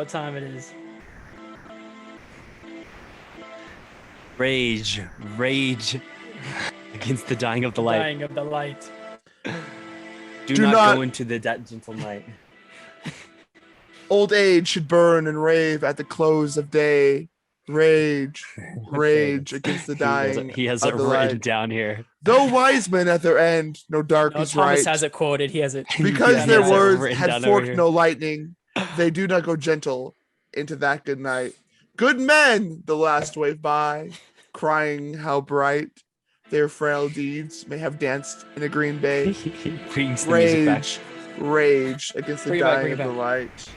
what time it is. Rage against the dying of the light. Dying of the light. Do not go into the gentle night. Old age should burn and rave at the close of day. Rage against the dying. He has of it the written light. down here. Though wise men at their end, no dark No, is Thomas right. has it quoted. He has it. Because Yeah, their he has it words written had down over forked here. no lightning, they do not go gentle into that good night. Good men, the last wave by, crying how bright their frail deeds may have danced in a green bay. Brings the music back. Rage against the Bring it back, dying bring of it the back. light.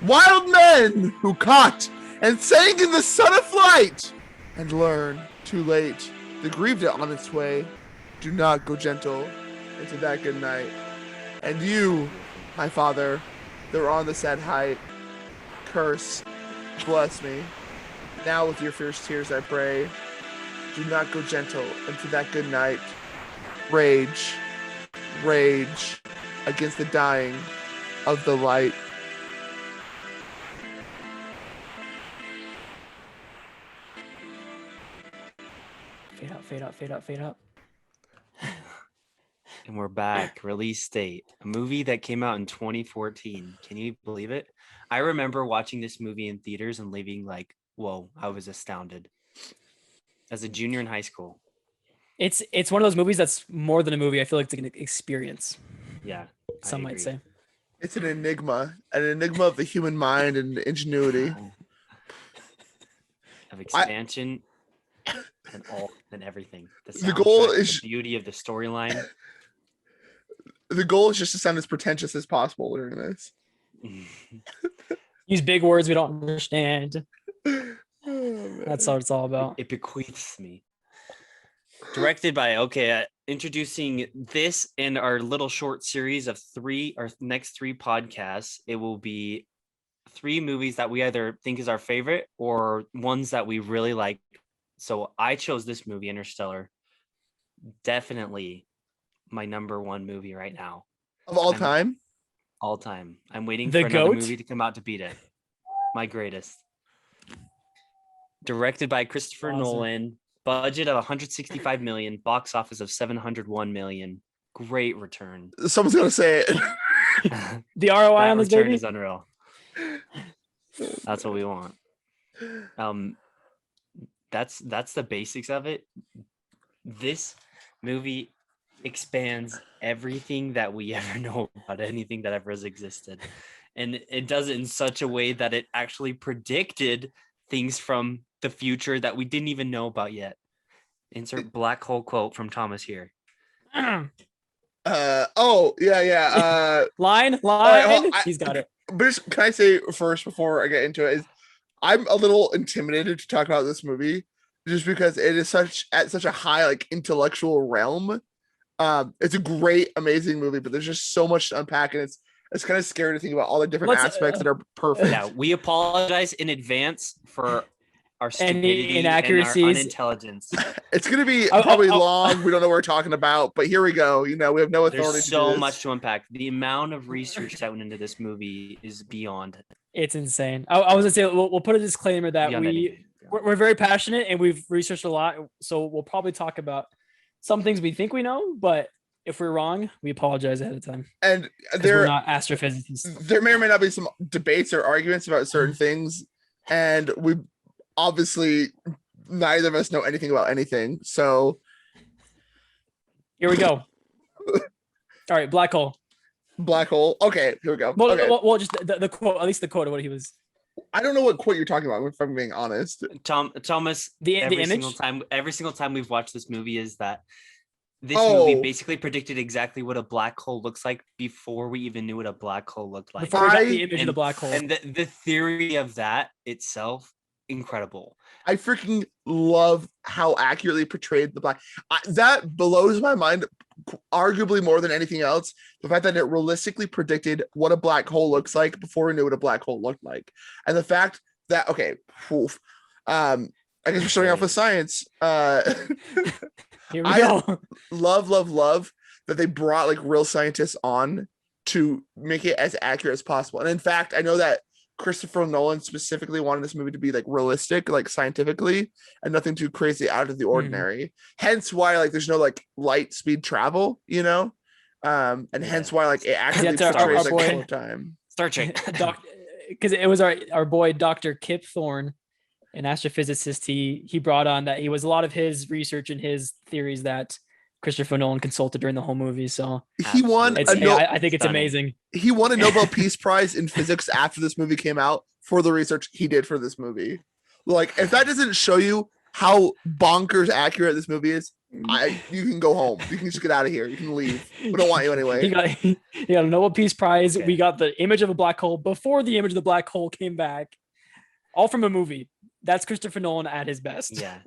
Wild men who caught and sang in the sun of flight and learn too late the grieved it on its way. Do not go gentle into that good night. And you, my father, that were on the sad height, curse, bless me. Now with your fierce tears I pray, do not go gentle into that good night. Rage against the dying of the light. Fade out. And we're back. Release date. A movie that came out in 2014. Can you believe it? I remember watching this movie in theaters and leaving like, whoa, I was astounded. As a junior in high school. It's one of those movies that's more than a movie. I feel like it's an experience. Yeah. Some might say. It's an enigma of the human mind and ingenuity. Of expansion and everything. The goal soundtrack, is the beauty of the storyline. The goal is just to sound as pretentious as possible during this. Use big words we don't understand. Oh, That's what it's all about. It bequeaths me. Directed by, introducing this in our little short series of our next three podcasts. It will be 3 movies that we either think is our favorite or ones that we really like. So I chose this movie, Interstellar. Definitely my number 1 movie right now. Of all time? All time. I'm waiting The for another GOAT? movie to come out to beat it. My greatest. Directed by Christopher Awesome. Nolan. Budget of 165 million. Box office of 701 million. Great return. Someone's gonna say it. The ROI That on this return baby? is unreal. That's what we want. That's the basics of it. This movie expands everything that we ever know about anything that ever has existed, and it does it in such a way that it actually predicted things from the future that we didn't even know about yet. Insert black hole quote from Thomas here. Line. He's got it. But can I say first before I get into it is I'm a little intimidated to talk about this movie just because it is at such a high like intellectual realm. It's a great, amazing movie, but there's just so much to unpack, and it's kind of scary to think about all the different aspects that are perfect. Yeah, we apologize in advance for our stupidity Any and our inaccuracies. unintelligence. It's gonna be probably long. We don't know what we're talking about, but here we go. We have no authority. There's to so do this. much to unpack. The amount of research that went into this movie is beyond. It's insane. I was gonna say we'll put a disclaimer that beyond anything. we're very passionate and we've researched a lot, so we'll probably talk about some things we think we know, but if we're wrong, we apologize ahead of time. And we're not astrophysicists. There may or may not be some debates or arguments about certain things, and we obviously neither of us know anything about anything. So here we go. All right, black hole. Black hole. Okay, here we go. Well, okay. well just the quote, at least the quote of what he was. I don't know what quote you're talking about, if I'm being honest. Thomas, the image? Every single time we've watched this movie is that this movie basically predicted exactly what a black hole looks like before we even knew what a black hole looked like. Before we got the image of the black hole. And the theory of that itself, incredible. I freaking love how accurately portrayed the black. That blows my mind, arguably more than anything else. The fact that it realistically predicted what a black hole looks like before we knew what a black hole looked like, and the fact that I guess we're starting off with science. Here we go. Love that they brought like real scientists on to make it as accurate as possible. And in fact, I know that Christopher Nolan specifically wanted this movie to be like realistic, like scientifically, and nothing too crazy out of the ordinary. Hence why like there's no like light speed travel, and hence why like it actually That's portrays our like boy. slow time. Star Trek. Because it was our boy Dr. Kip Thorne, an astrophysicist. He brought on that. He was a lot of his research and his theories that Christopher Nolan consulted during the whole movie. So He won I think it's Stunning. amazing. he won a Nobel Peace Prize in physics after this movie came out for the research he did for this movie. Like, if that doesn't show you how bonkers accurate this movie is, you can go home. You can just get out of here. You can leave. We don't want you anyway. He got a Nobel Peace Prize. Okay. We got the image of a black hole before the image of the black hole came back, all from a movie. That's Christopher Nolan at his best. Yeah.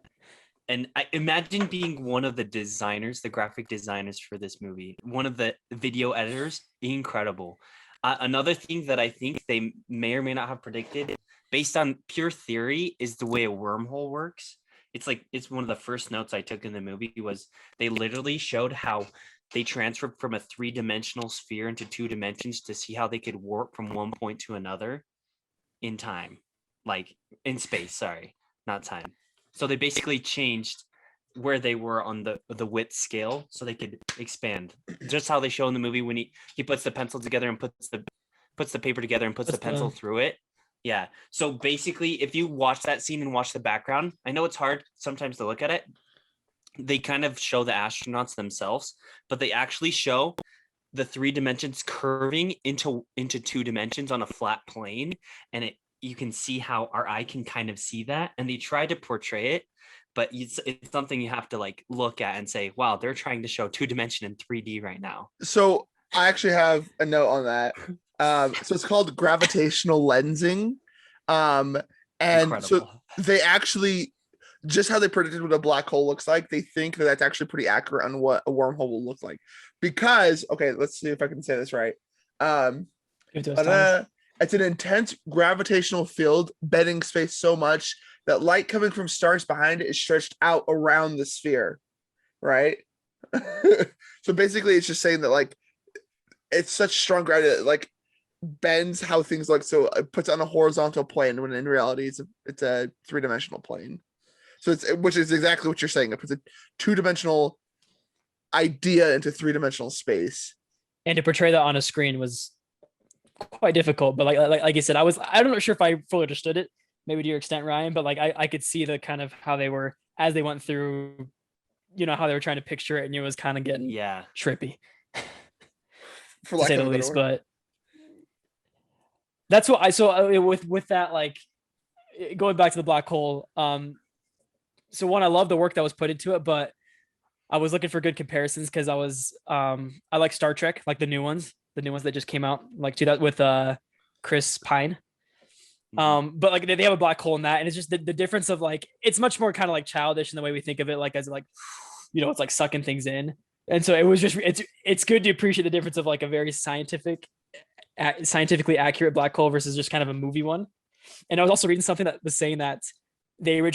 And I imagine being one of the designers, the graphic designers for this movie, one of the video editors. Incredible. Another thing that I think they may or may not have predicted, based on pure theory, is the way a wormhole works. It's one of the first notes I took in the movie was they literally showed how they transferred from a 3-dimensional sphere into 2 dimensions to see how they could warp from one point to another in time, like in space. Sorry, not time. So they basically changed where they were on the width scale so they could expand. Just how they show in the movie when he puts the pencil together and puts the paper together and puts the pencil through it. Yeah. So basically, if you watch that scene and watch the background, I know it's hard sometimes to look at it. They kind of show the astronauts themselves, but they actually show the 3 dimensions curving into 2 dimensions on a flat plane, and you can see how our eye can kind of see that, and they try to portray it, but it's something you have to like look at and say, wow, they're trying to show 2-dimension in 3D right now. So I actually have a note on that. So it's called gravitational lensing. And Incredible. so they actually, just how they predicted what a black hole looks like, they think that that's actually pretty accurate on what a wormhole will look like. Because, okay, let's see if I can say this right. It's an intense gravitational field bending space so much that light coming from stars behind it is stretched out around the sphere, right? So basically, it's just saying that like it's such strong gravity that like bends how things look, so it puts it on a horizontal plane when in reality it's a 3-dimensional plane. So which is exactly what you're saying. It puts a 2-dimensional idea into 3-dimensional space. And to portray that on a screen was quite difficult, but like you said, I'm not sure if I fully understood it, maybe to your extent, Ryan, but like I could see the kind of how they were as they went through, how they were trying to picture it, and it was kind of getting trippy, For to say the least. But that's what I saw with that, like going back to the black hole. So one, I love the work that was put into it, but I was looking for good comparisons because I like Star Trek, like the new ones that just came out, like with Chris Pine. But like they have a black hole in that, and it's just the difference of like it's much more kind of like childish in the way we think of it, like as like it's like sucking things in. And so it was just it's good to appreciate the difference of like a very scientifically accurate black hole versus just kind of a movie one. And I was also reading something that was saying that they were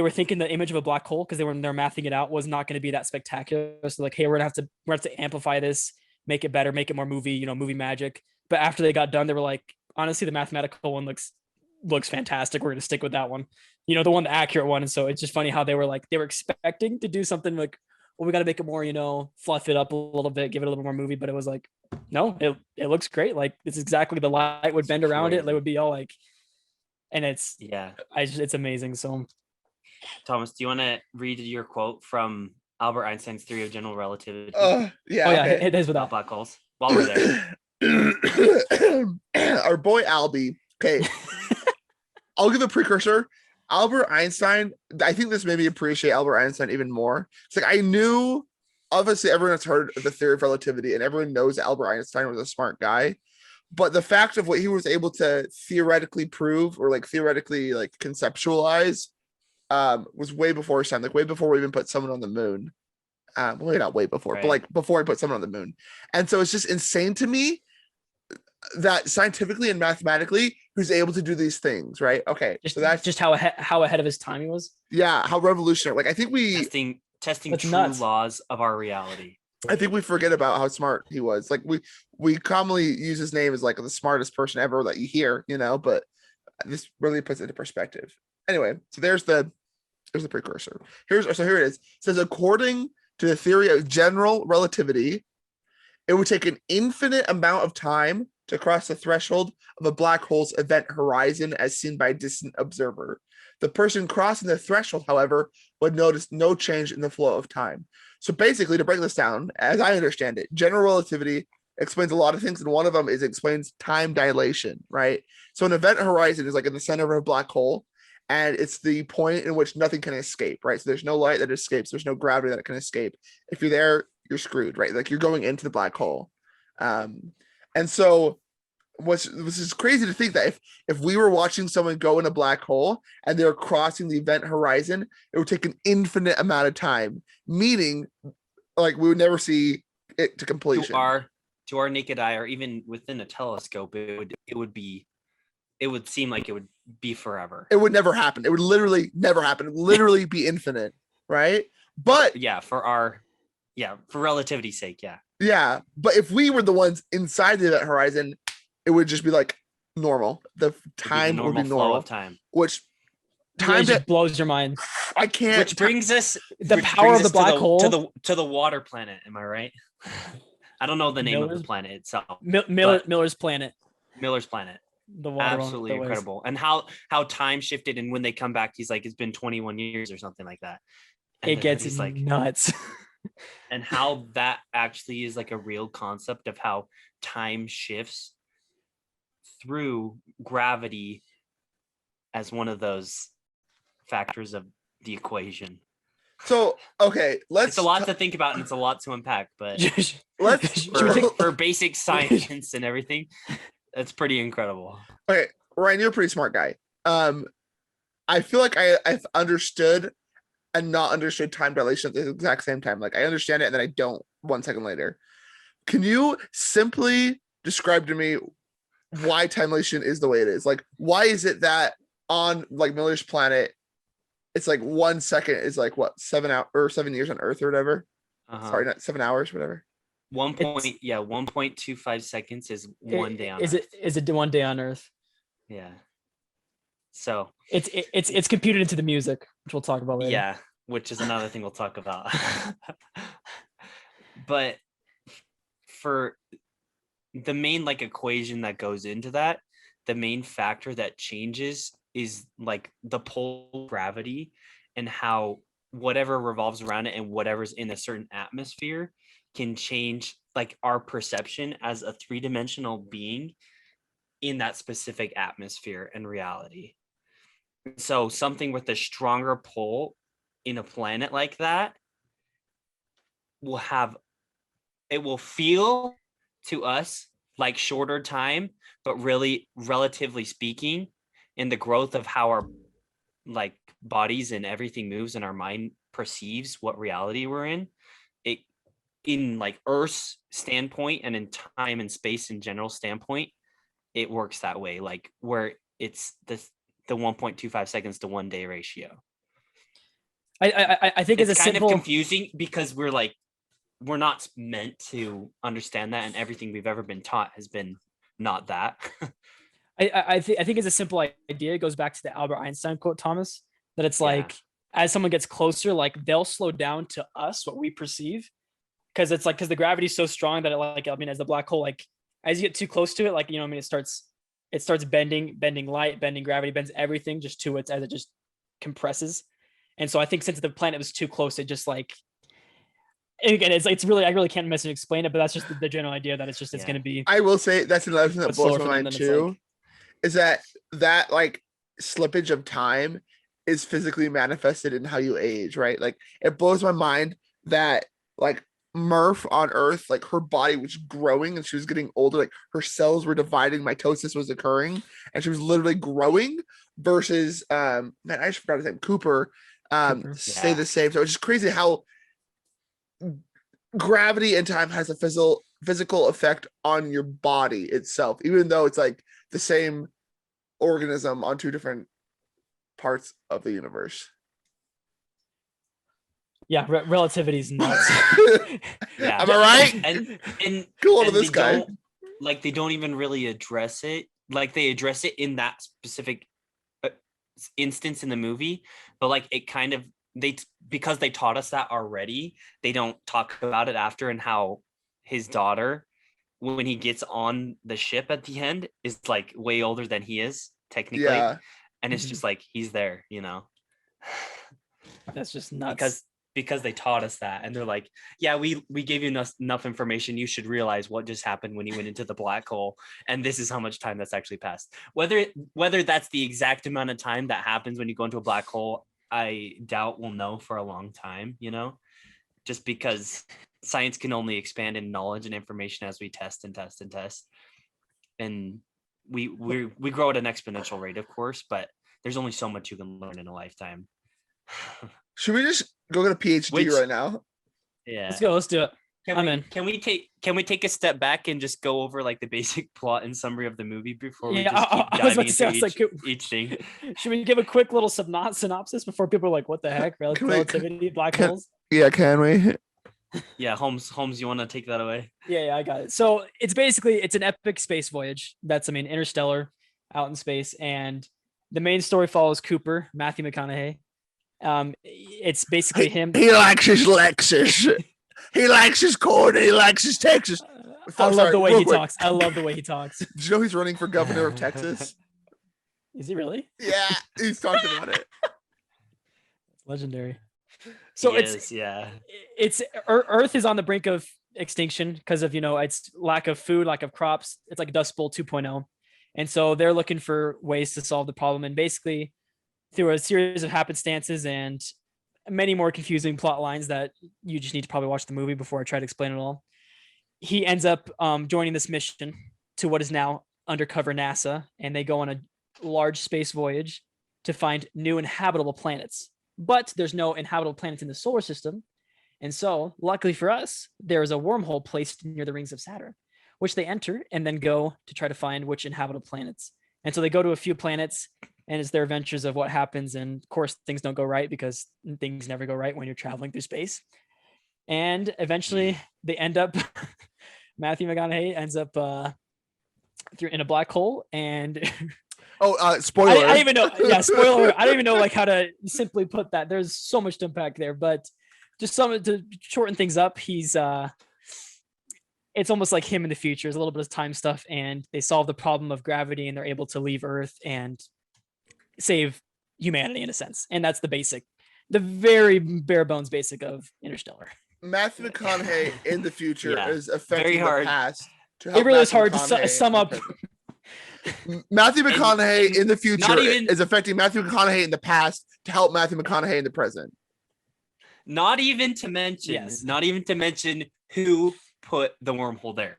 thinking the image of a black hole, because they're mathing it out, was not going to be that spectacular. So like, hey, we're gonna have to amplify this, make it better, make it more movie, movie magic. But after they got done, they were like, honestly, the mathematical one looks fantastic. We're gonna stick with that one, the accurate one. And so it's just funny how they were expecting to do something like, well, we got to make it more, fluff it up a little bit, give it a little more movie. But it was like, no, it looks great. Like it's exactly, the light would bend around it. It would be all like, and it's amazing. So Thomas, do you want to read your quote from Albert Einstein's theory of general relativity? It is without black holes. While we're there, our boy Albie. Okay, I'll give a precursor. Albert Einstein. I think this made me appreciate Albert Einstein even more. It's like I knew, obviously, everyone has heard of the theory of relativity, and everyone knows that Albert Einstein was a smart guy. But the fact of what he was able to theoretically prove or theoretically conceptualize was way before his time, way before we even put someone on the moon. Well, not way before, right, but before I put someone on the moon. And so it's just insane to me that scientifically and mathematically, who's able to do these things, right? Okay, so that's just how ahead of his time he was. Yeah, how revolutionary. Like I think testing true laws of our reality. I think we forget about how smart he was. Like we commonly use his name as like the smartest person ever that you hear, but this really puts it into perspective. Anyway, so there's the precursor. Here it is. It says according to the theory of general relativity, it would take an infinite amount of time to cross the threshold of a black hole's event horizon as seen by a distant observer. The person crossing the threshold, however, would notice no change in the flow of time. So basically, to break this down, as I understand it, general relativity explains a lot of things, and one of them is it explains time dilation, right? So an event horizon is like in the center of a black hole, and it's the point in which nothing can escape, right? So there's no light that escapes, there's no gravity that can escape. If you're there, you're screwed, right? Like you're going into the black hole. And so which is crazy to think that if we were watching someone go in a black hole and they're crossing the event horizon, it would take an infinite amount of time, meaning like we would never see it to completion. To our naked eye, or even within a telescope, it would seem like it would be forever. It would never happen. It would literally never happen. It would literally be infinite, right? But for relativity's sake, yeah. Yeah, but if we were the ones inside the event horizon, it would just be like normal. The time would be normal flow of time. Which time just blows your mind. I can't. Which brings us the power of the black hole to the water planet. Am I right? I don't know the name of the planet itself. Miller's planet. Miller's planet. The water absolutely incredible. And how time shifted, and when they come back, he's like, it's been 21 years or something like that. And it gets like nuts. And how that actually is like a real concept of how time shifts through gravity as one of those factors of the equation. So, okay, it's a lot to think about and it's a lot to unpack, but for basic science and everything, that's pretty incredible. Okay, Ryan, you're a pretty smart guy. I feel like I've understood and not understood time dilation at the exact same time. Like I understand it and then I don't 1 second later. Can you simply describe to me why time dilation is the way it is? Like, why is it that on like Miller's planet, it's like 1 second is like what 7 hours or 7 years on Earth or whatever? Sorry, not 7 hours, whatever. 1.25 seconds is 1 day on Earth. Is it 1 day on Earth? Yeah. So it's computed into the music, which we'll talk about later. Yeah, which is another thing we'll talk about. But for the main like equation that goes into that, the main factor that changes is like the pole gravity and how whatever revolves around it and whatever's in a certain atmosphere can change like our perception as a three-dimensional being in that specific atmosphere and reality. So something with a stronger pull in a planet like that will feel to us like shorter time, but really, relatively speaking, in the growth of how our like bodies and everything moves and our mind perceives what reality we're in, it in like Earth's standpoint and in time and space in general standpoint, it works that way, like where it's the 1.25 seconds to 1 day ratio. I think it's kind of confusing because we're not meant to understand that, and everything we've ever been taught has been not that. I think it's a simple idea. It goes back to the Albert Einstein quote, Thomas, that it's like as someone gets closer, like they'll slow down to us what we perceive, because the gravity is so strong that as the black hole, like as you get too close to it, it starts bending light, bending gravity, bends everything just to it as it just compresses. And so I think since the planet was too close, it just like, again, it's really, I really can't message explain it, but that's just the general idea that it's going to be. I will say that's another thing that blows my mind too, is that like slippage of time is physically manifested in how you age, right? Like it blows my mind that like Murph on Earth, like her body was growing and she was getting older, like her cells were dividing, mitosis was occurring, and she was literally growing versus I just forgot his name, Cooper. Stay the same. So it's just crazy how gravity and time has a physical effect on your body itself, even though it's like the same organism on two different parts of the universe. Yeah, relativity is nuts. Yeah. Am I right? And Go on to and this guy. they don't even really address it. Like they address it in that specific instance in the movie, but like it kind of because they taught us that already, they don't talk about it after, and how his daughter, when he gets on the ship at the end, is like way older than he is technically. Yeah. And it's just like he's there, That's just nuts. because they taught us that, and they're like, yeah, we gave you enough information. You should realize what just happened when you went into the black hole, and this is how much time that's actually passed. Whether that's the exact amount of time that happens when you go into a black hole, I doubt we'll know for a long time, just because science can only expand in knowledge and information as we test and test and test, and we grow at an exponential rate, of course, but there's only so much you can learn in a lifetime. Should we just go get a PhD right now? Yeah, let's go. Let's do it. I'm in. Can we take a step back and just go over like the basic plot and summary of the movie before we Yeah, just keep I was about diving to say, I into was like, each thing? Should we give a quick little synopsis before people are like, "What the heck? Relativity, black holes." Yeah, can we? Yeah, Holmes, you want to take that away? Yeah, I got it. So it's an epic space voyage. That's Interstellar, out in space, and the main story follows Cooper, Matthew McConaughey. It's basically him. He likes his Lexus. He likes his corn. He likes his Texas. I love the way he talks. I love the way he talks. Did you know he's running for governor of Texas? Is he really? Yeah, he's talked about it. It's legendary. So it's Earth is on the brink of extinction because of its lack of food, lack of crops. It's like Dust Bowl 2.0, and so they're looking for ways to solve the problem. And basically, through a series of happenstances and many more confusing plot lines that you just need to probably watch the movie before I try to explain it all, he ends up joining this mission to what is now undercover NASA, and they go on a large space voyage to find new inhabitable planets. But there's no inhabitable planets in the solar system. And so, luckily for us, there is a wormhole placed near the rings of Saturn, which they enter and then go to try to find which inhabitable planets. And so they go to a few planets, and it's their adventures of what happens. And of course, things don't go right because things never go right when you're traveling through space. And eventually they end up, Matthew McConaughey ends up in a black hole. And spoiler. I don't even know. Yeah, spoiler. I don't even know like how to simply put that. There's so much to unpack there, but just some to shorten things up. It's almost like him in the future. There's a little bit of time stuff, and they solve the problem of gravity, and they're able to leave Earth and save humanity in a sense. And that's the very bare bones basic of Interstellar. Matthew McConaughey in the future is affecting very the past. It really is hard to sum up. Matthew McConaughey in the future is affecting Matthew McConaughey in the past to help Matthew McConaughey in the present. Not even to mention who put the wormhole there.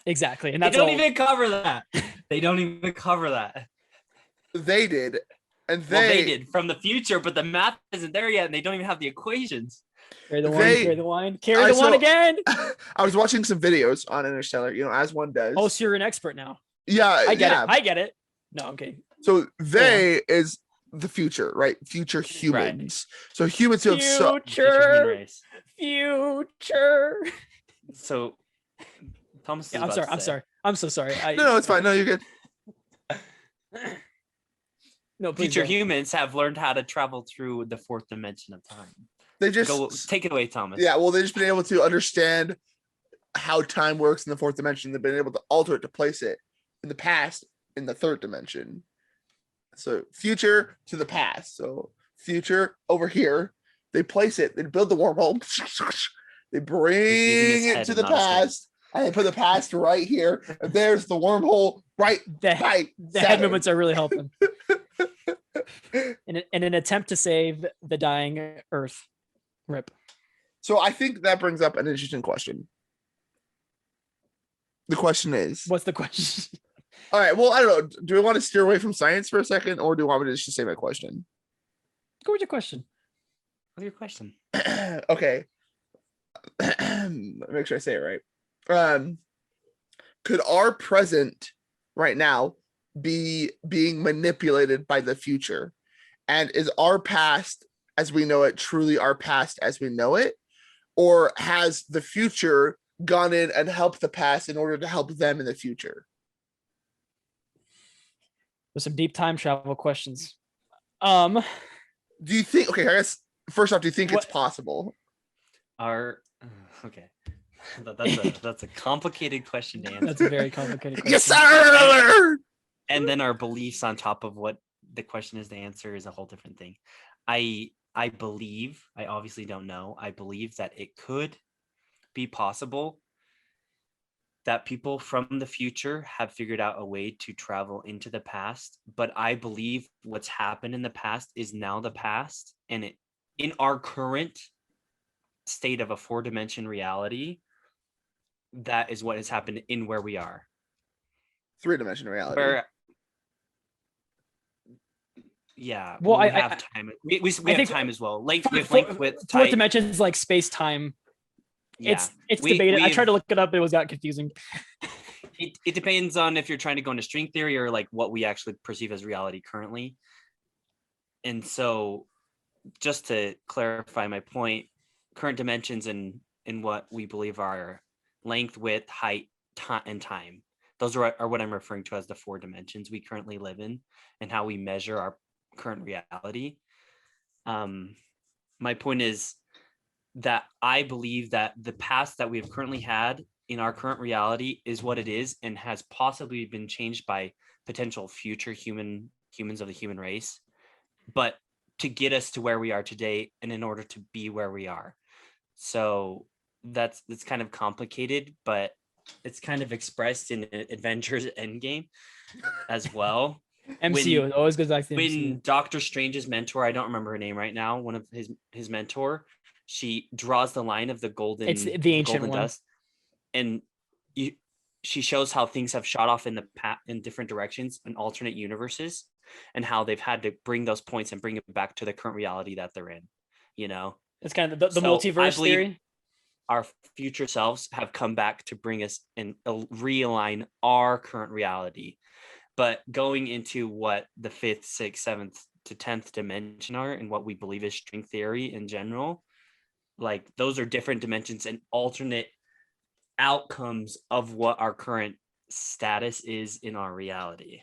Exactly. And they don't even cover that. They don't even cover that. They did. And they did from the future, but the math isn't there yet, and they don't even have the equations. Carry the wine again. I was watching some videos on Interstellar, as one does. Oh, so you're an expert now. Yeah, I get it. No, okay. So they is the future, right? Future humans. Right. So humans who have future. So Thomas. Yeah, I'm sorry. I'm so sorry. No, it's fine. No, you're good. No, future humans have learned how to travel through the fourth dimension of time. They just take it away, Thomas. Yeah, well, they've just been able to understand how time works in the fourth dimension. They've been able to alter it to place it in the past in the third dimension. So future to the past. So future over here, they place it. They build the wormhole. They bring it to the past, and they put the past right here. And there's the wormhole right by the head movements are really helping. in an attempt to save the dying Earth. Rip. So I think that brings up an interesting question. The question is, what's the question? All right. Well, I don't know. Do we want to steer away from science for a second, or do you want me to just say my question? Go with your question. What's your question? Okay. Make sure I say it right. Could our present right now be being manipulated by the future? And is our past as we know it truly our past as we know it? Or has the future gone in and helped the past in order to help them in the future? There's some deep time travel questions. Do you think, okay, I guess first off, do you think What- it's possible? Okay. That's a complicated question to answer. That's a very complicated question. Yes, sir. And then our beliefs on top of what the question is to answer is a whole different thing. I believe, I obviously don't know, I believe that it could be possible that people from the future have figured out a way to travel into the past, but I believe what's happened in the past is now the past, and it in our current state of a 4-dimension reality, that is what has happened in where we are. 3-dimensional reality. Where yeah, Well, we I have time. We have think time as well. Length with fourth time. dimension is like space time. Yeah. It's We- debated. I we've- tried to look it up, but it got confusing. It depends on if you're trying to go into string theory or like what we actually perceive as reality currently. And so, just to clarify my point, current dimensions and what we believe are length, width, height, and time. Those are what I'm referring to as the 4 dimensions we currently live in and how we measure our current reality. My point is that I believe that the past that we have currently had in our current reality is what it is and has possibly been changed by potential future humans of the human race, but to get us to where we are today and in order to be where we are. So that's kind of complicated, but it's kind of expressed in Avengers Endgame as well. MCU, it always goes back to the When MCU. Doctor Strange's mentor, I don't remember her name right now, one of his mentor, she draws the line of the golden, It's the ancient golden one. dust, and she shows how things have shot off in in different directions in alternate universes, and how they've had to bring those points and bring it back to the current reality that they're in. You know, It's kind of the So, I multiverse believe- theory. our future selves have come back to bring us and realign our current reality. But going into what the 5th, 6th, 7th to 10th dimension are and what we believe is string theory in general, like those are different dimensions and alternate outcomes of what our current status is in our reality.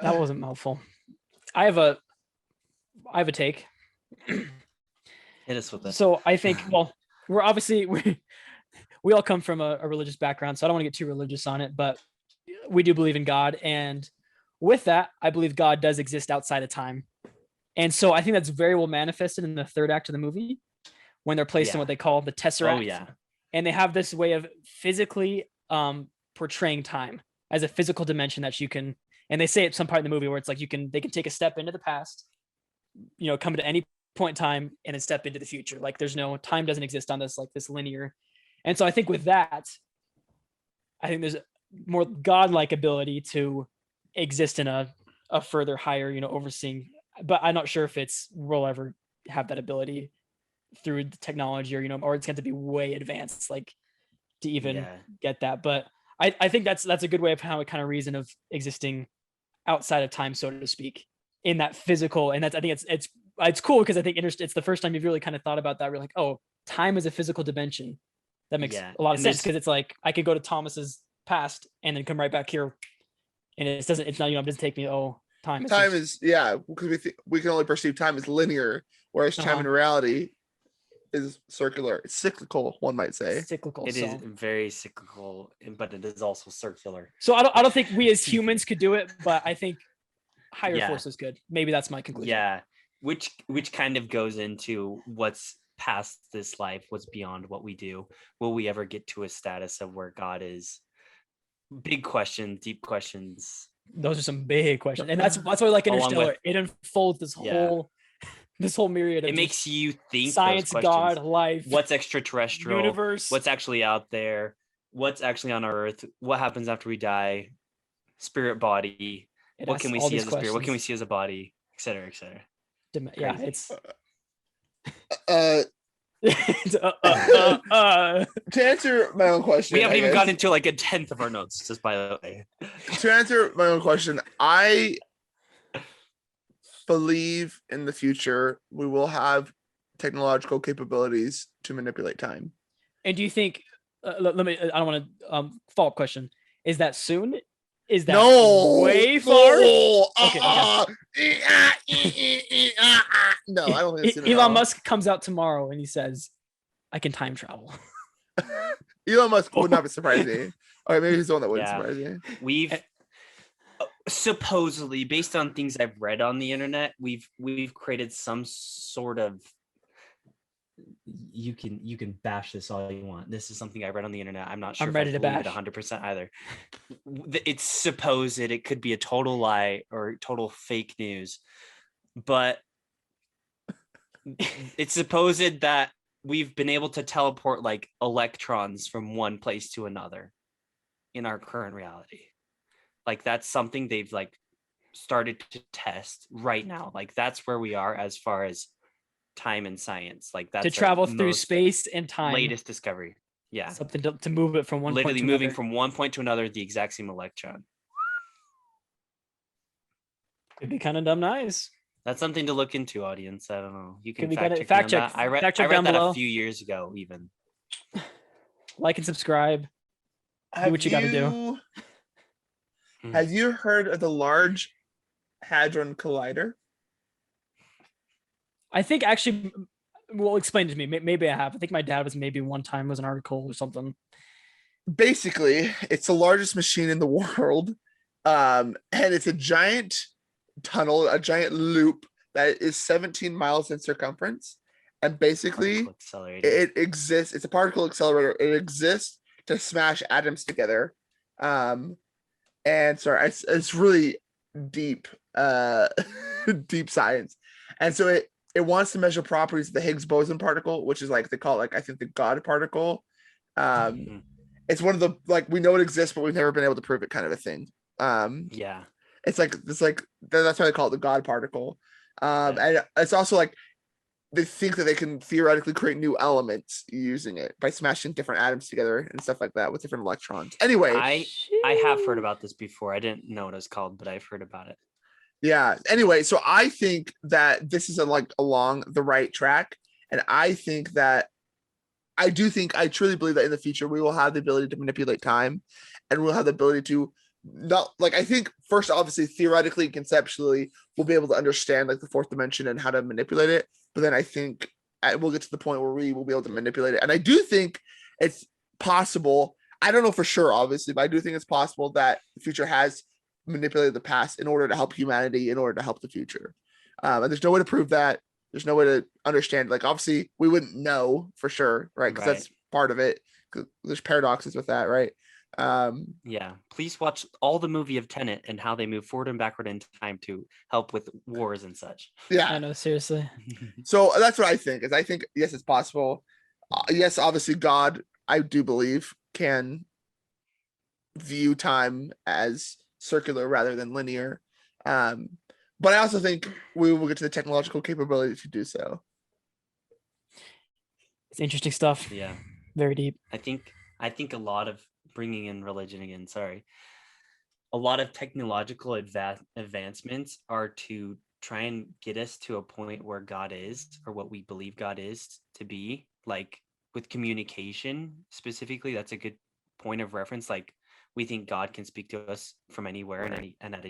That wasn't mouthful. I have a take. Hit us with it. So I think, well, we're obviously we all come from a religious background, so I don't want to get too religious on it, but we do believe in God, and with that, I believe God does exist outside of time, and so I think that's very well manifested in the 3rd act of the movie when they're placed in Yeah. what they call the Tesseract. Oh yeah. And they have this way of physically portraying time as a physical dimension that you can, and they say at some part in the movie where it's like they can take a step into the past, come to any point in time and then step into the future. Like there's no time doesn't exist on this, like this linear. And so I think with that, I think there's more godlike ability to exist in a further higher, overseeing, but I'm not sure if we'll ever have that ability through the technology or it's going to be way advanced, like to even Yeah. get that. But I think that's a good way of how it kind of reason of existing outside of time, so to speak, in that physical. And I think it's cool because I think it's the first time you've really kind of thought about that. We're like, oh, time is a physical dimension. That makes Yeah. a lot of And sense because it's like I could go to Thomas's past and then come right back here, and it's not it doesn't take me time. It's Time just- is, yeah, because we can only perceive time as linear, whereas time Uh-huh. in reality is circular. It's cyclical, one might say. cyclical. It so. is very cyclical, but it is also circular. So I don't think we as humans could do it, but I think higher Yeah. forces could. Maybe that's my conclusion. Yeah, which kind of goes into what's past this life, what's beyond what we do. Will we ever get to a status of where God is? Big question, deep questions. Those are some big questions, and that's why I like Along Interstellar. with- It unfolds this Yeah. whole myriad of It just makes you think science, those God, questions. life, What's extraterrestrial? universe. What's actually out there? What's actually on our Earth? What happens after we die? Spirit body. It What asks can we all see these as a spirit? What can we questions. see as a body? Et cetera, et cetera. Yeah, Crazy. it's Uh, it's, to answer my own question, We haven't I even guess, gotten into like a tenth of our notes, just by the way. to answer my own question, I believe in the future we will have technological capabilities to manipulate time. And do you think? Let me. I don't want to. Follow up question. Is that soon? Is that No, way far? no, Okay, no, I don't think it's soon at Elon all. Musk comes out tomorrow and he says, "I can time travel." Elon Musk would not surprise me. All right, maybe he's the one that wouldn't Yeah. surprise me. We've Eh. supposedly, based on things I've read on the internet, we've created some sort of. You can bash this all you want. This is something I read on the internet. I'm not sure I'm if ready I to believe it bash. 100% either. It's supposed it could be a total lie or total fake news, but it's supposed that we've been able to teleport like electrons from one place to another in our current reality. Like that's something they've like started to test right now. Like that's where we are as far as time and science. Like that's To travel through space and time. latest discovery. Yeah. Something to move it from one Literally point to moving another. from one point to another, the exact same electron. Could be kind of dumb nice. That's something to look into, audience. I don't know. You can Could be fact kinda- check, fact me on check- that. I read, fact check I read down that below. a few years ago, even. Like and subscribe. Do what you got to do. Have you heard of the Large Hadron Collider? I think actually, well, explain to me. Maybe I have. I think my dad was maybe one time was an article or something. Basically, it's the largest machine in the world, and it's a giant tunnel, a giant loop that is 17 miles in circumference, and basically Particle accelerator. it exists. It's a particle accelerator. It exists to smash atoms together. And sorry, it's really deep, deep science, and so it wants to measure properties of the Higgs boson particle, which is like they call it, like I think the God particle. Mhm. It's one of the, like, we know it exists, but we've never been able to prove it, kind of a thing. Yeah. It's like that's why they call it the God particle. Yeah. And it's also like they think that they can theoretically create new elements using it by smashing different atoms together and stuff like that with different electrons. Anyway, I have heard about this before. I didn't know what it was called, but I've heard about it. yeah. Anyway, so I think that this is like along the right track, and I truly believe that in the future we will have the ability to manipulate time, and we'll have the ability to not, like, I think first, obviously, theoretically, conceptually, we'll be able to understand like the fourth dimension and how to manipulate it. But then I think we'll get to the point where we will be able to manipulate it. And I do think it's possible. I don't know for sure, obviously, but I do think it's possible that the future has manipulated the past in order to help humanity, in order to help the future. And there's no way to prove that. There's no way to understand. Like, obviously, we wouldn't know for sure, right? Because that's part of it. There's paradoxes with that, right? Yeah. Please watch all the movie of Tenet and how they move forward and backward in time to help with wars and such. Yeah. I know, seriously. So that's what I think. Is I think, yes, it's possible. Yes, obviously, God, I do believe, can view time as circular rather than linear. But I also think we will get to the technological capability to do so. It's interesting stuff. Yeah. Very deep. I think a lot of bringing in religion again, a lot of technological advancements are to try and get us to a point where God is, or what we believe God is to be. Like with communication specifically, that's a good point of reference. Like we think God can speak to us from anywhere and at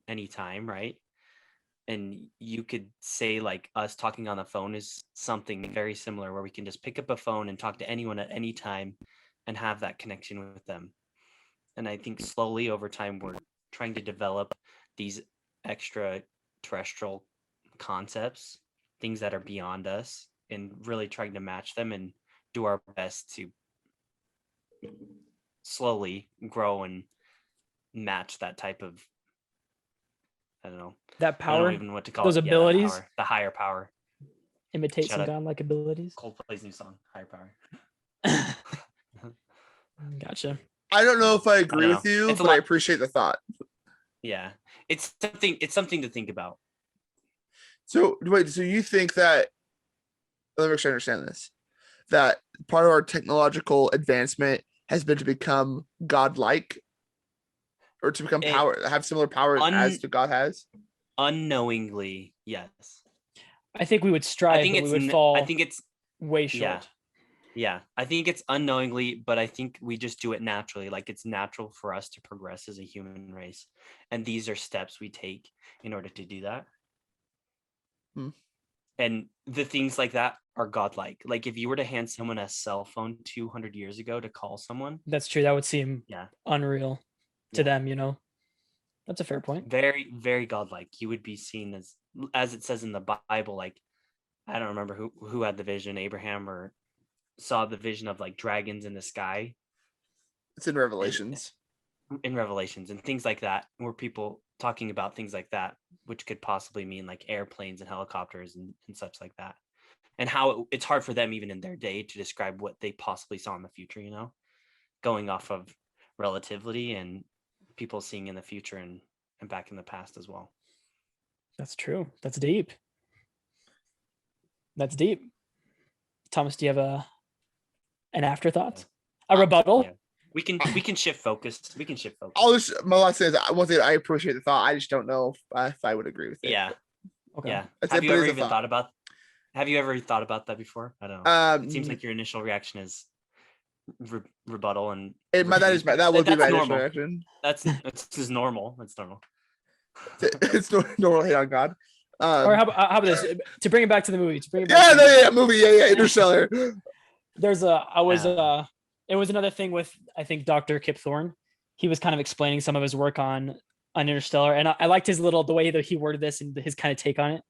any time, right? And you could say like us talking on the phone is something very similar, where we can just pick up a phone and talk to anyone at any time and have that connection with them. And I think slowly over time, we're trying to develop these extraterrestrial concepts, things that are beyond us, and really trying to match them and do our best to slowly grow and match that type of, I don't know. That I don't power, know even what to call those it. abilities, Yeah, the higher power. imitate Shut some up. godlike abilities. Coldplay's new song, Higher Power. Gotcha. I don't know if I agree know. with you, It's a but I lot. appreciate the thought. Yeah, it's something to think about. So wait, so you think that, let me make sure I understand this, that part of our technological advancement has been to become godlike, or to become It- power, have similar powers as to God has? Unknowingly, yes. I think we would I strive, think but we it's. would fall I think it's. way Yeah. short. Yeah. I think it's unknowingly, but I think we just do it naturally. Like it's natural for us to progress as a human race, and these are steps we take in order to do that. Hmm. And the things like that are godlike. Like if you were to hand someone a cell phone 200 years ago to call someone, That's true. That would seem yeah, unreal to yeah, them, you know. That's a fair point. very, very godlike. You would be seen as it says in the Bible. Like I don't remember who had the vision, Abraham, or saw the vision of like dragons in the sky It's in Revelations. in Revelations and things like that, where people talking about things like that, which could possibly mean like airplanes and helicopters and such like that, and how it's hard for them even in their day to describe what they possibly saw in the future, you know, going off of relativity and people seeing in the future and back in the past as well. That's true. That's deep. That's deep. Thomas, do you have an afterthought? A rebuttal? Yeah. We can shift focus. We can shift focus. I'll just my last thing is once again, I appreciate the thought. I just don't know if I would agree with it. Yeah. Okay. Yeah. It's- Have you but ever it's a even thought. thought about? Have you ever thought about that before? I don't know. It seems like your initial reaction is rebuttal, and that would be that's my initial normal. reaction. That's just normal. That's normal. It's normal hate on God. Or how about this? To bring it back to the movie. To bring it back Yeah, to the movie, movie, yeah, Interstellar. it was another thing with, I think, Dr. Kip Thorne. He was kind of explaining some of his work on Interstellar, and I liked the way that he worded this and his kind of take on it.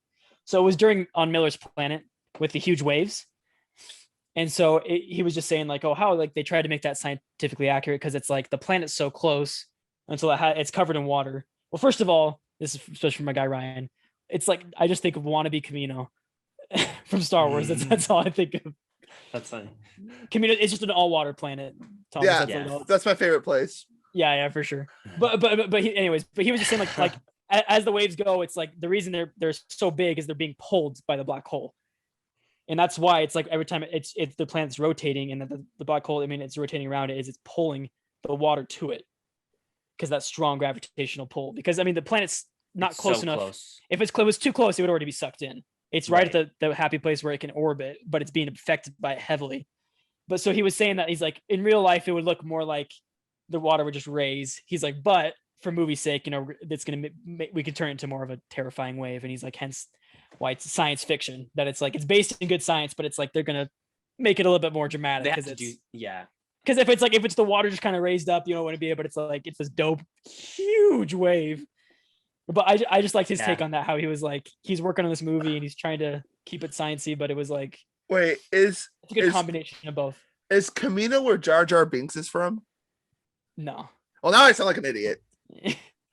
So it was on Miller's planet with the huge waves, and so he was just saying like, oh, how like they tried to make that scientifically accurate because it's like the planet's so close until it's covered in water. Well, first of all, this is especially for my guy Ryan. It's like I just think of wannabe Camino from Star Wars. That's all I think of. That's funny. Camino is just an all water planet. Thomas, Yeah, that's my favorite place. Yeah, for sure. But he was just saying like as the waves go, it's like the reason they're so big is they're being pulled by the black hole, and that's why it's like every time it's the planet's rotating and the black hole, I mean, it's rotating around it, is it's pulling the water to it because that strong gravitational pull. Because I mean, the planet's not It's close so enough. close. If it was too close, it would already be sucked in. It's right at the happy place where it can orbit, but it's being affected by it heavily. But so he was saying that he's like, in real life, it would look more like the water would just raise. He's like, but for movie's sake, you know, it's going to we could turn it into more of a terrifying wave. And he's like, hence why it's science fiction, that it's like, it's based in good science, but it's like, they're going to make it a little bit more dramatic. They have to do, yeah. Because if it's the water just kind of raised up, you know, wouldn't be, but it's like, it's this dope, huge wave. But I just liked his take on that, how he was like, he's working on this movie and he's trying to keep it sciencey, but it was like, wait, it's a good combination of both. Is Camino where Jar Jar Binks is from? No. Well, now I sound like an idiot.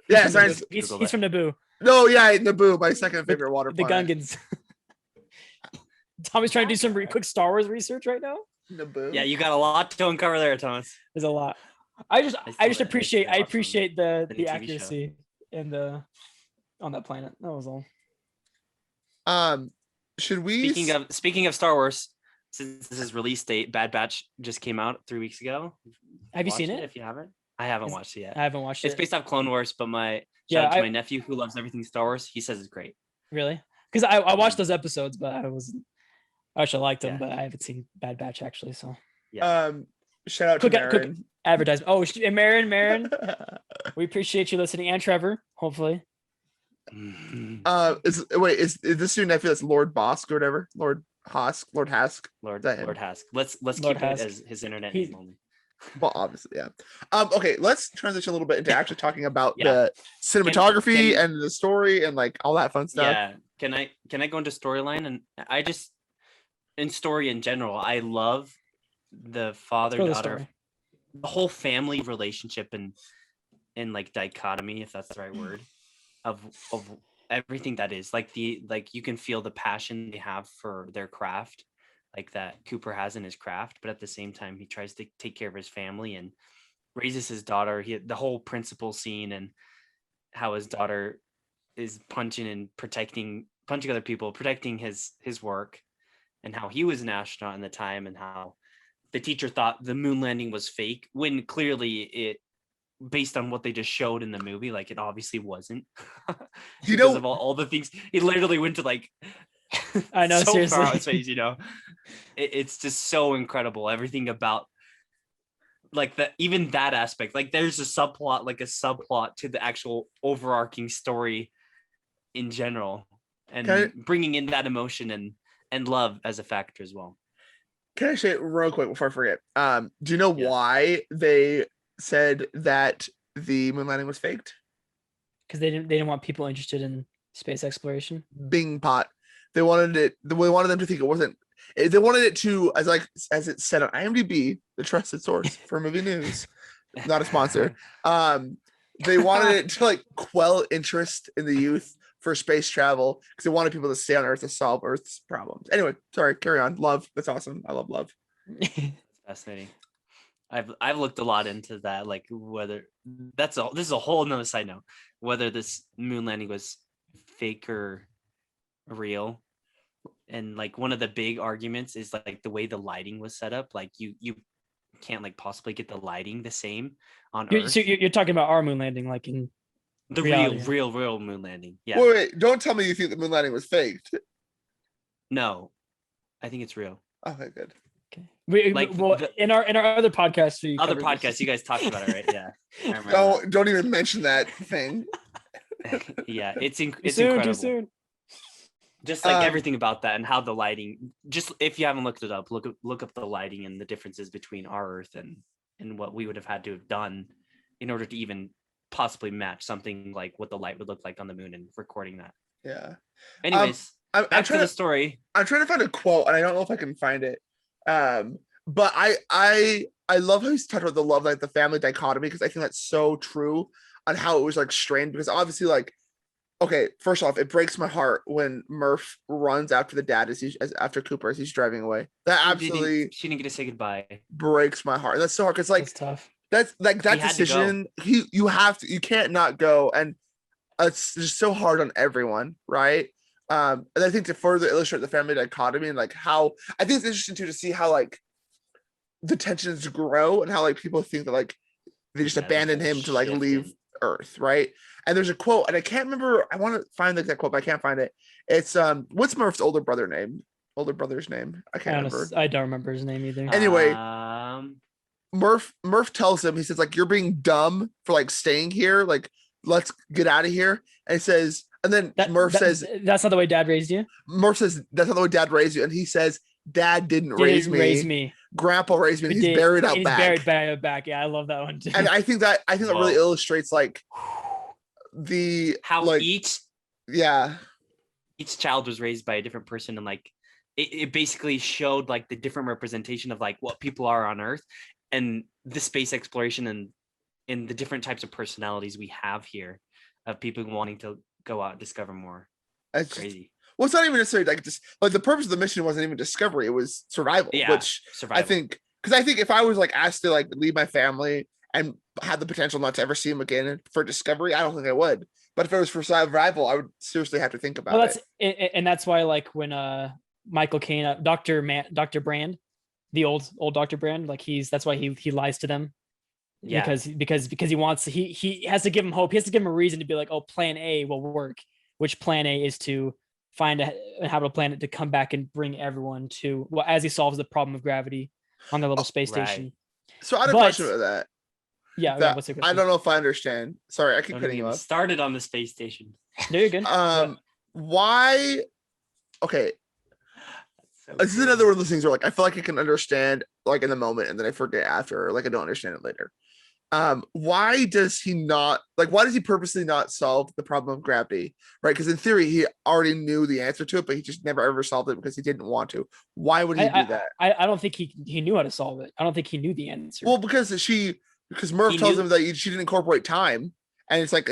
Yeah, sorry. He's from Naboo. No, yeah, Naboo, my second favorite water planet. The Gungans. Tommy's trying to do some quick Star Wars research right now. Naboo. Yeah, you got a lot to uncover there, Thomas. There's a lot. I just appreciate the TV accuracy and the on that planet. That was all. Should we speaking of Star Wars, since this is release date, Bad Batch just came out 3 weeks ago. Have you seen it? If you haven't, I haven't watched it yet. I haven't watched it. It's based off Clone Wars, but shout out to my nephew who loves everything Star Wars. He says it's great. Really? Because I watched those episodes, but I actually liked them, but I haven't seen Bad Batch actually. So yeah. Shout out to Marin. Quick advertisement. Oh, and Marin, we appreciate you listening, and Trevor, hopefully. Is this your nephew? That's Lord Bosk or whatever? Lord Hask. Lord Hask. Let's keep it as his internet name only. Well, obviously, yeah. Okay, let's transition a little bit into actually talking about the cinematography and the story and like all that fun stuff. Yeah. Can I go into storyline? And I just, in story in general, I love the father-daughter, the whole family relationship and like dichotomy, if that's the right word, of everything that is like you can feel the passion they have for their craft, like that Cooper has in his craft, but at the same time he tries to take care of his family and raises his daughter. The whole principal scene and how his daughter is punching other people, protecting his work, and how he was an astronaut in the time, and how the teacher thought the moon landing was fake when clearly based on what they just showed in the movie, like it obviously wasn't. You Because know- of all the things he literally went to, like I know, so seriously. far out of space, it's just so incredible. Everything about like even that aspect, like there's a subplot to the actual overarching story in general, and bringing in that emotion and love as a factor as well. Can I say it real quick before I forget? Do you know Yes. why they said that the moon landing was faked? Because they didn't want people interested in space exploration. Bing pot. They wanted them to think it wasn't. They wanted it to, as it said on IMDb, the trusted source for movie news, not a sponsor. They wanted it to like quell interest in the youth for space travel because they wanted people to stay on Earth to solve Earth's problems. Anyway, sorry, carry on. Love, that's awesome. I love love. It's fascinating. I've looked a lot into that, like whether this is a whole nother side note, whether this moon landing was fake or real. And like one of the big arguments is like the way the lighting was set up. Like you can't like possibly get the lighting the same on Earth. So you're talking about our moon landing, like in The reality. real moon landing. Yeah. Wait, don't tell me you think the moon landing was faked. No, I think it's real. Okay, good. Okay. Like in our other podcasts, Other podcasts, you guys talked about it, right? Yeah. I remember Don't even mention that thing. that. Yeah, it's Too incredible. Too soon. Just like everything about that and how the lighting. Just if you haven't looked it up, look up the lighting and the differences between our Earth and what we would have had to have done in order to even possibly match something like what the light would look like on the moon and recording that. Yeah. Anyways, I'm back to trying the story. I'm trying to find a quote, and I don't know if I can find it. But I love how he's talked about the love, like the family dichotomy, because I think that's so true on how it was like strained. Because obviously, like, okay, first off, it breaks my heart when Murph runs after the dad after Cooper as he's driving away. That absolutely She didn't get to say goodbye. breaks my heart. That's so hard because like That's tough. that's like that He had to go. decision. You can't not go, and it's just so hard on everyone, right? And I think to further illustrate the family dichotomy and like how I think it's interesting too to see how like the tensions grow and how like people think that like they just Yeah, the abandon whole him to like shift leave in- Earth, right? And there's a quote, and I can't remember. I want to find the exact quote, but I can't find it. It's what's Murph's older brother's name? I can't remember. I don't remember his name either. Anyway, Um, Murph tells him, he says, like, you're being dumb for like staying here. Like, let's get out of here. And he says, and then Murph says, that's not the way Dad raised you. Murph says, that's not the way Dad raised you. And he says, Dad didn't raise me. Grandpa raised me. And he's buried out back. Buried out back. Yeah, I love that one too. And I think that really Whoa. illustrates like how like each child was raised by a different person, and like it basically showed like the different representation of like what people are on Earth and the space exploration and the different types of personalities we have here of people wanting to go out and discover more. It's Crazy. Well, it's not even necessarily like just like the purpose of the mission wasn't even discovery; it was survival. Yeah, which survival. I think if I was like asked to like leave my family and had the potential not to ever see them again for discovery, I don't think I would. But if it was for survival, I would seriously have to think about it. And that's why like when Michael Caine, Dr. Brand, the old Dr. Brand, like that's why he lies to them. Yeah. Because he wants he has to give him hope. He has to give him a reason to be like, oh, plan A will work, which plan A is to find a habitable planet to come back and bring everyone to, well, as he solves the problem of gravity on their little space right. station. So I had a question about that. Yeah, what's your question? I don't know if I understand. Sorry, I keep Don't cutting even you off. started on the space station. No, you're good. Why? Okay, So this is cool. another one of those things where like I feel like I can understand like in the moment and then I forget after, or like I don't understand it later. Why does he purposely not solve the problem of gravity? Right? Because in theory, he already knew the answer to it, but he just never ever solved it because he didn't want to. Why would he do that? I don't think he knew how to solve it. I don't think he knew the answer. Well, because Murph tells him that she didn't incorporate time, and it's like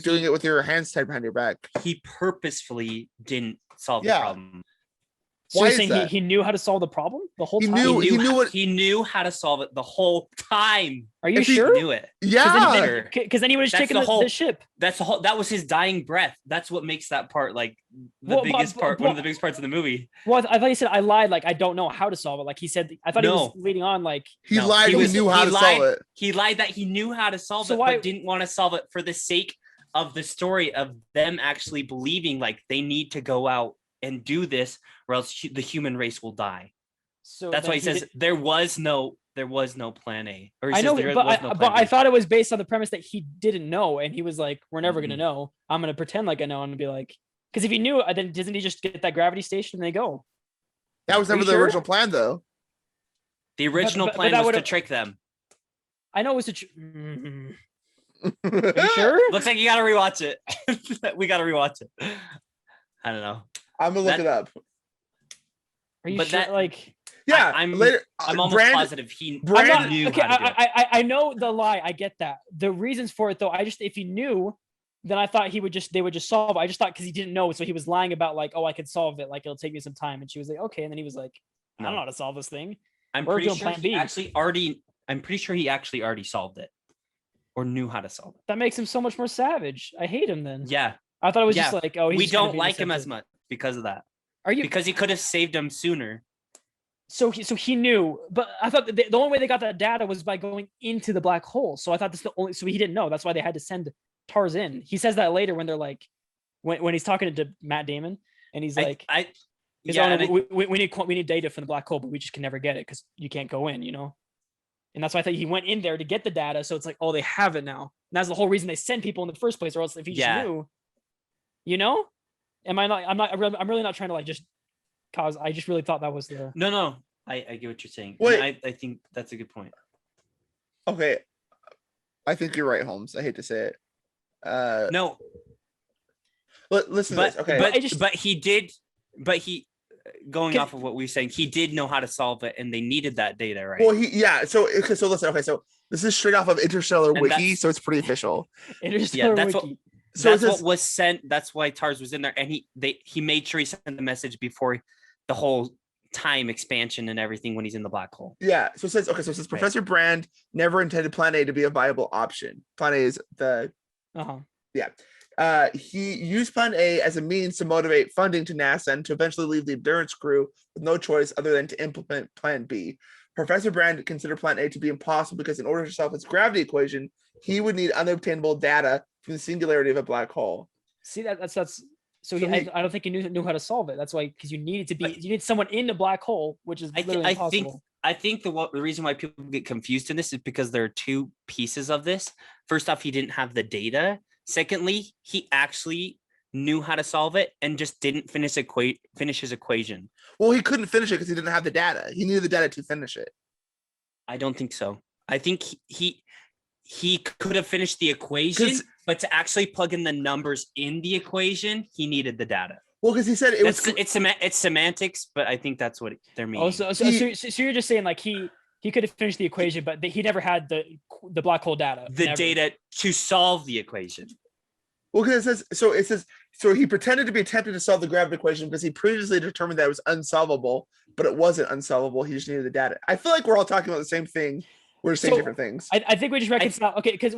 doing it with your hands tied behind your back. He purposefully didn't solve the problem. So Why you're is saying that? he knew how to solve the problem the whole He time? knew- what- he knew how to solve it the whole time. Are you if he sure? He knew it. Yeah. Sure. Because then he would have That's taken the whole- the ship. That's the whole. That was his dying breath. That's what makes that part like the Well, biggest but- part. but- One of the biggest parts of the movie. Well, I thought he said I lied. Like I don't know how to solve it. Like he said, I thought he was No. leading on. Like He No, lied. He knew how to solve it. He lied that he knew how to solve So it, why- but didn't want to solve it for the sake of the story of them actually believing like they need to go out and do this, or else the human race will die. so. That's then why he says did- there was no plan A. Or he I says know, there but was no plan I B. thought it was based on the premise that he didn't know, and he was like, "We're never gonna Mhm. know. I'm gonna pretend like I know, and be like." Because if he knew, then doesn't he just get that gravity station and they go? That was Are you never the sure? original plan, though. The original but plan that was to would've- trick them. I know it was a. Are you sure? Looks like you gotta rewatch it. We gotta rewatch it. I don't know. I'm gonna look That- it up. Are you But sure? that- Like Yeah, I'm- later. I'm almost Brand- positive he Brand- I'm not, knew okay. how to do it. I know the lie. I get that. The reasons for it though, I just if he knew, then I thought they would just solve it. I just thought because he didn't know, so he was lying about like, oh, I could solve it. Like it'll take me some time, and she was like, okay, and then he was like, I don't No. know how to solve this thing. I'm We're pretty doing sure plan he B. actually already. I'm pretty sure he actually already solved it, or knew how to solve it. That makes him so much more savage. I hate him then. Yeah, I thought it was Yeah, just like, oh, he's we just gonna don't be like him as deceptive. much because of that. Are you? Because he could have saved him sooner. So he knew, but I thought the only way they got that data was by going into the black hole. So I thought this the only. So he didn't know. That's why they had to send TARS in. He says that later when they're like, when he's talking to Matt Damon, and he's like, he's yeah, like, and we need data from the black hole, but we just can never get it because you can't go in, you know. And that's why I thought he went in there to get the data. So it's like, oh, they have it now. And that's the whole reason they send people in the first place, or else if he just Yeah. knew, you know. Am I not? I'm really not trying to like just cause. I just really thought that was the. no, I get what you're saying. Wait. And I think that's a good point. Okay, I think you're right, Holmes. I hate to say it. No, Listen to but this. Okay, but he did. But he, going Can- off of what we were saying, he did know how to solve it, and they needed that data, right? well, so listen. Okay, so this is straight off of Interstellar And Wiki, that's- so it's pretty official. Interstellar that's what- Wiki. So That's it says, what was sent. That's why TARS was in there, and he made sure he sent the message before the whole time expansion and everything when he's in the black hole. yeah. So it says, okay, so it says Right. Professor Brand never intended Plan A to be a viable option. Plan A is the he used Plan A as a means to motivate funding to NASA and to eventually leave the Endurance crew with no choice other than to implement Plan B. Professor Brand considered Plan A to be impossible because in order to solve its gravity equation, he would need unobtainable data from the singularity of a black hole. See that's so So I don't think he knew how to solve it. That's why because you need someone in the black hole, which is literally I impossible. think I think the reason why people get confused in this is because there are two pieces of this. First off, he didn't have the data. Secondly, he actually knew how to solve it and just didn't finish his equation. Well, he couldn't finish it because he didn't have the data. He needed the data to finish it. I don't think so. I think he could have finished the equation, 'Cause- but to actually plug in the numbers in the equation, he needed the data. Well, because he said it was. It's semantics, but I think that's what they're meaning. Oh, so you're just saying like he could have finished the equation, but he never had the black hole data. the Never. data to solve the equation. Well, because it says so he pretended to be attempting to solve the gravity equation because he previously determined that it was unsolvable, but it wasn't unsolvable. He just needed the data. I feel like we're all talking about the same thing. We're just saying So, different things. I think we just reconcile. Okay, because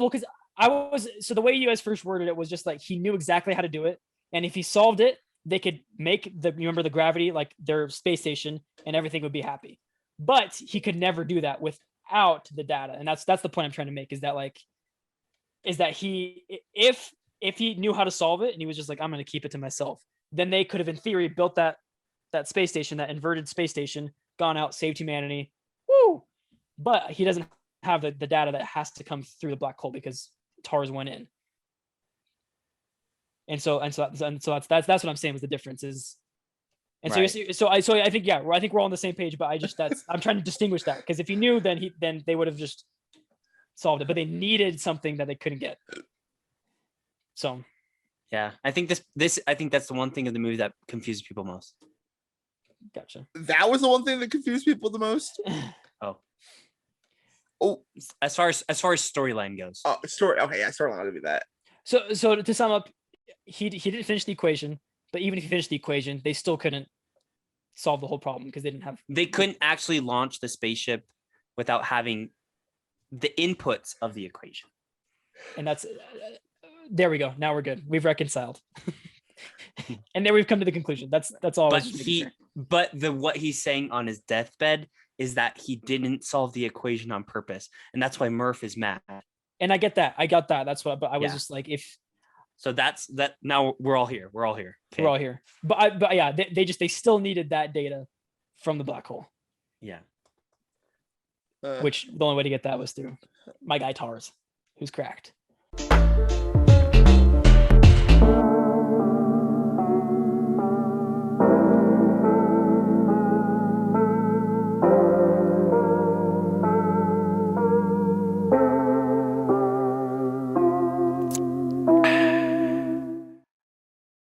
I was so the way you guys first worded it was just like he knew exactly how to do it, and if he solved it, they could make the gravity like their space station, and everything would be happy. But he could never do that without the data, and that's the point I'm trying to make. Is that he if he knew how to solve it and he was just like I'm going to keep it to myself, then they could have in theory built that space station, that inverted space station, gone out, saved humanity. Woo! But he doesn't have the data that has to come through the black hole because TARS went in. And so that's what I'm saying was the difference is. And Right. so I think I think we're all on the same page, but I'm trying to distinguish that because if he knew, then they would have just solved it, but they needed something that they couldn't get. So Yeah, I think I think that's the one thing of the movie that confuses people most. gotcha. That was the one thing that confused people the most. Oh, As far as storyline goes. story. Okay, yeah, storyline ought to be that. So to sum up, he didn't finish the equation, but even if he finished the equation, they still couldn't solve the whole problem because they didn't have. They couldn't actually launch the spaceship without having the inputs of the equation. And that's there we go. Now we're good. We've reconciled. And then we've come to the conclusion. That's all. But what he's saying on his deathbed is that he didn't solve the equation on purpose, and that's why Murph is mad. And I get that. I got that. That's what. But I was just like, if. So that's that. Now we're all here. We're all here. Okay. We're all here. But yeah, they still needed that data from the black hole. Yeah. Which the only way to get that was through my guy Tars, who's cracked.